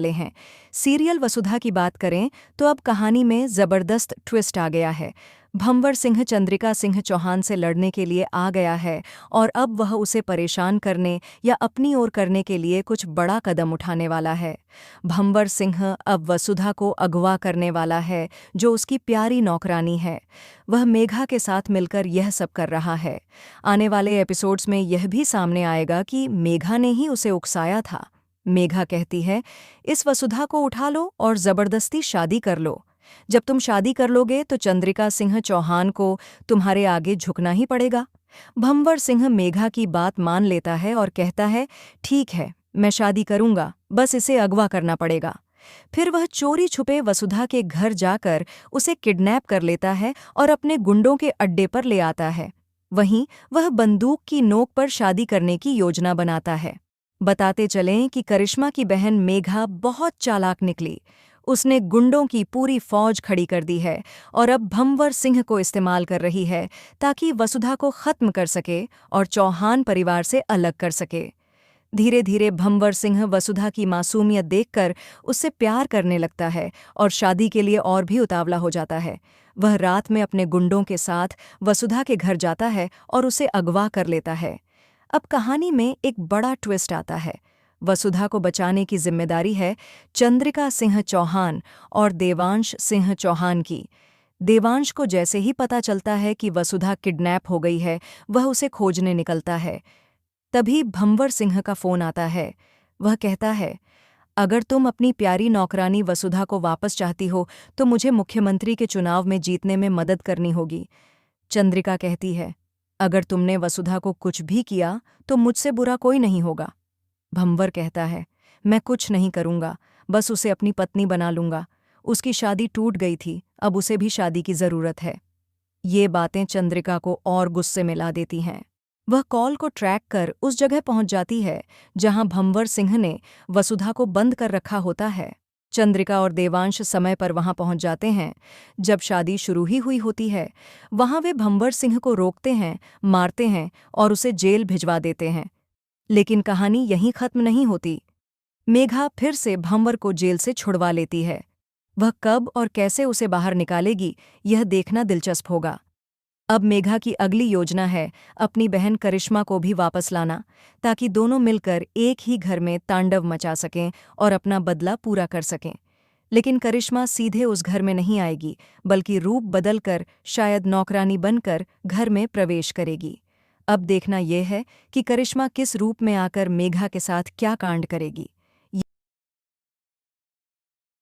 ले हैं। सीरियल वसुधा की बात करें तो अब कहानी में जबरदस्त ट्विस्ट आ गया है। भंवर सिंह चंद्रिका सिंह चौहान से लड़ने के लिए आ गया है और अब वह उसे परेशान करने या अपनी ओर करने के लिए कुछ बड़ा कदम उठाने वाला है। भंवर सिंह अब वसुधा को अगवा करने वाला है, जो उसकी प्यारी नौकरानी है। वह मेघा के साथ मिलकर यह सब कर रहा है। आने वाले एपिसोड्स में यह भी सामने आएगा कि मेघा ने ही उसे उकसाया था। मेघा कहती है, इस वसुधा को उठा लो और जबरदस्ती शादी कर लो। जब तुम शादी कर लोगे तो चंद्रिका सिंह चौहान को तुम्हारे आगे झुकना ही पड़ेगा। भंवर सिंह मेघा की बात मान लेता है और कहता है, ठीक है, मैं शादी करूंगा, बस इसे अगवा करना पड़ेगा। फिर वह चोरी छुपे वसुधा के घर जाकर उसे किडनैप कर लेता है और अपने गुंडों के अड्डे पर ले आता है। वहीं वह बंदूक की नोक पर शादी करने की योजना बनाता है। बताते चलें कि करिश्मा की बहन मेघा बहुत चालाक निकली। उसने गुंडों की पूरी फौज खड़ी कर दी है और अब भंवर सिंह को इस्तेमाल कर रही है ताकि वसुधा को खत्म कर सके और चौहान परिवार से अलग कर सके। धीरे धीरे भंवर सिंह वसुधा की मासूमियत देखकर उससे प्यार करने लगता है और शादी के लिए और भी उतावला हो जाता है। वह रात में अपने गुंडों के साथ वसुधा के घर जाता है और उसे अगवा कर लेता है। अब कहानी में एक बड़ा ट्विस्ट आता है। वसुधा को बचाने की जिम्मेदारी है चंद्रिका सिंह चौहान और देवांश सिंह चौहान की। देवांश को जैसे ही पता चलता है कि वसुधा किडनैप हो गई है, वह उसे खोजने निकलता है। तभी भंवर सिंह का फोन आता है। वह कहता है, अगर तुम अपनी प्यारी नौकरानी वसुधा को वापस चाहती हो तो मुझे मुख्यमंत्री के चुनाव में जीतने में मदद करनी होगी। चंद्रिका कहती है, अगर तुमने वसुधा को कुछ भी किया तो मुझसे बुरा कोई नहीं होगा। भंवर कहता है, मैं कुछ नहीं करूंगा, बस उसे अपनी पत्नी बना लूंगा। उसकी शादी टूट गई थी, अब उसे भी शादी की जरूरत है। ये बातें चंद्रिका को और गुस्से में ला देती हैं। वह कॉल को ट्रैक कर उस जगह पहुंच जाती है जहां भंवर सिंह ने वसुधा को बंद कर रखा होता है। चंद्रिका और देवांश समय पर वहां पहुंच जाते हैं। जब शादी शुरू ही हुई होती है, वहां वे भंवर सिंह को रोकते हैं, मारते हैं और उसे जेल भिजवा देते हैं। लेकिन कहानी यहीं खत्म नहीं होती। मेघा फिर से भंवर को जेल से छुड़वा लेती है। वह कब और कैसे उसे बाहर निकालेगी, यह देखना दिलचस्प होगा। अब मेघा की अगली योजना है अपनी बहन करिश्मा को भी वापस लाना, ताकि दोनों मिलकर एक ही घर में तांडव मचा सकें और अपना बदला पूरा कर सकें। लेकिन करिश्मा सीधे उस घर में नहीं आएगी, बल्कि रूप बदलकर शायद नौकरानी बनकर घर में प्रवेश करेगी। अब देखना यह है कि करिश्मा किस रूप में आकर मेघा के साथ क्या कांड करेगी।